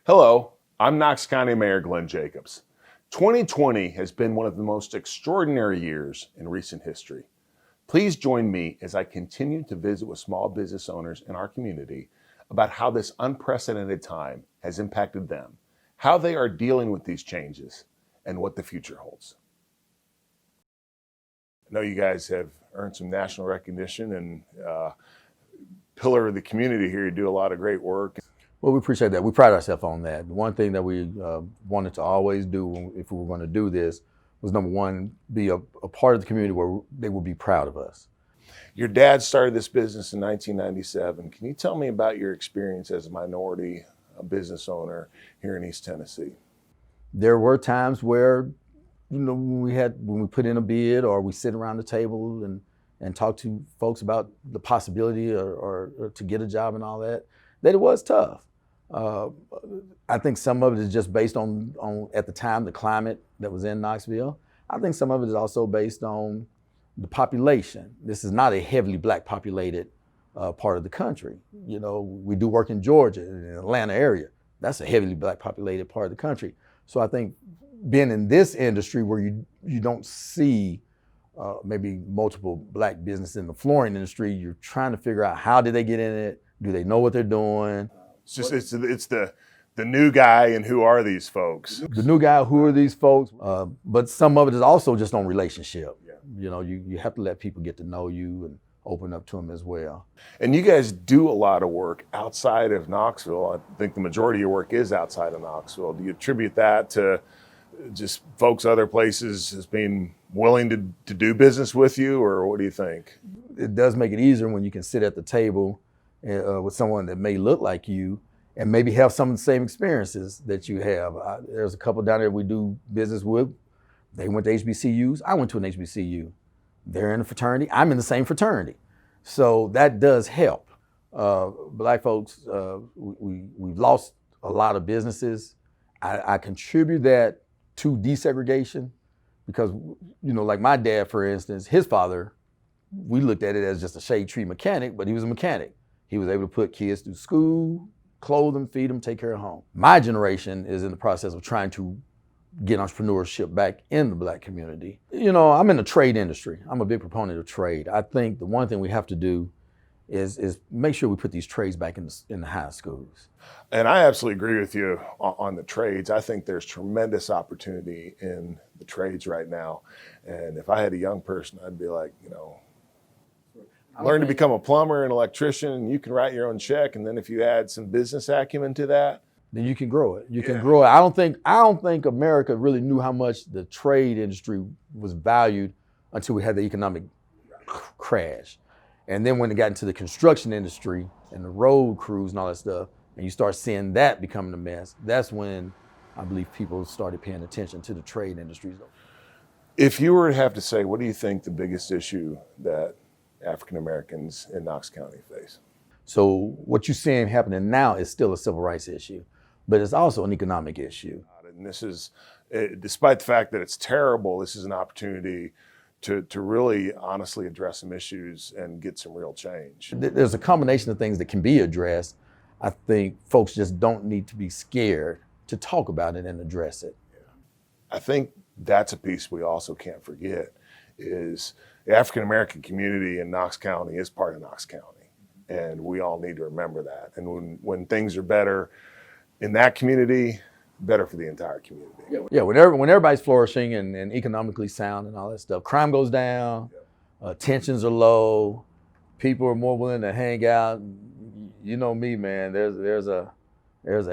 Hello, I'm Knox County Mayor Glenn Jacobs. 2020 has been one of the most extraordinary years in recent history. Please join me as I continue to visit with small business owners in our community about how this unprecedented time has impacted them, how they are dealing with these changes, and what the future holds. I know you guys have earned some national recognition and pillar of the community here. You do a lot of great work. Well, we appreciate that. We pride ourselves on that. One thing that we wanted to always do if we were going to do this was, number one, be a part of the community where they would be proud of us. Your dad started this business in 1997. Can you tell me about your experience as a minority business owner here in East Tennessee? There were times where, when we put in a bid or we sit around the table and talk to folks about the possibility or to get a job and all that it was tough. I think some of it is just based on at the time, the climate that was in Knoxville. I think some of it is also based on the population. This is not a heavily Black populated part of the country. We do work in Georgia, in the Atlanta area. That's a heavily Black populated part of the country. So I think being in this industry where you don't see maybe multiple Black businesses in the flooring industry, you're trying to figure out how did they get in it? Do they know what they're doing? It's the new guy, and who are these folks? The new guy, who are these folks? But some of it is also just on relationship. Yeah. You have to let people get to know you and open up to them as well. And you guys do a lot of work outside of Knoxville. I think the majority of your work is outside of Knoxville. Do you attribute that to just folks other places as being willing to do business with you, or what do you think? It does make it easier when you can sit at the table with someone that may look like you and maybe have some of the same experiences that you have. There's a couple down there we do business with. They went to HBCUs. I went to an HBCU. They're in a fraternity. I'm in the same fraternity. So that does help. Black folks, we've lost a lot of businesses. I contribute that to desegregation because, like my dad, for instance, his father, we looked at it as just a shade tree mechanic, but he was a mechanic. He was able to put kids through school, clothe them, feed them, take care of home. My generation is in the process of trying to get entrepreneurship back in the Black community. I'm in the trade industry. I'm a big proponent of trade. I think the one thing we have to do is make sure we put these trades back in the high schools. And I absolutely agree with you on the trades. I think there's tremendous opportunity in the trades right now. And if I had a young person, I'd be like, learn to become a plumber, an electrician, and you can write your own check. And then if you add some business acumen to that, then you can grow it. You can grow it. I don't think America really knew how much the trade industry was valued until we had the economic crash. And then when it got into the construction industry and the road crews and all that stuff, and you start seeing that becoming a mess, that's when I believe people started paying attention to the trade industries. If you were to have to say, what do you think the biggest issue that African Americans in Knox County face? So what you're seeing happening now is still a civil rights issue, but it's also an economic issue. And this is, despite the fact that it's terrible, this is an opportunity to really honestly address some issues and get some real change. There's a combination of things that can be addressed. I think folks just don't need to be scared to talk about it and address it. Yeah. I think that's a piece we also can't forget is the African American community in Knox County is part of Knox County. And we all need to remember that. And when things are better in that community, better for the entire community. Yeah, when everybody's flourishing and economically sound and all that stuff, crime goes down, tensions are low, people are more willing to hang out. You know me, man, there's a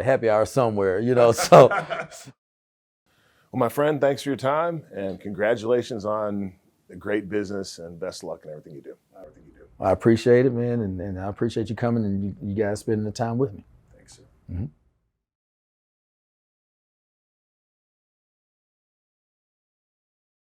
happy hour somewhere, so. Well, my friend, thanks for your time and congratulations on a great business and best luck in everything you do. I appreciate it, man, and I appreciate you coming and you guys spending the time with me. Thanks, sir. Mm-hmm.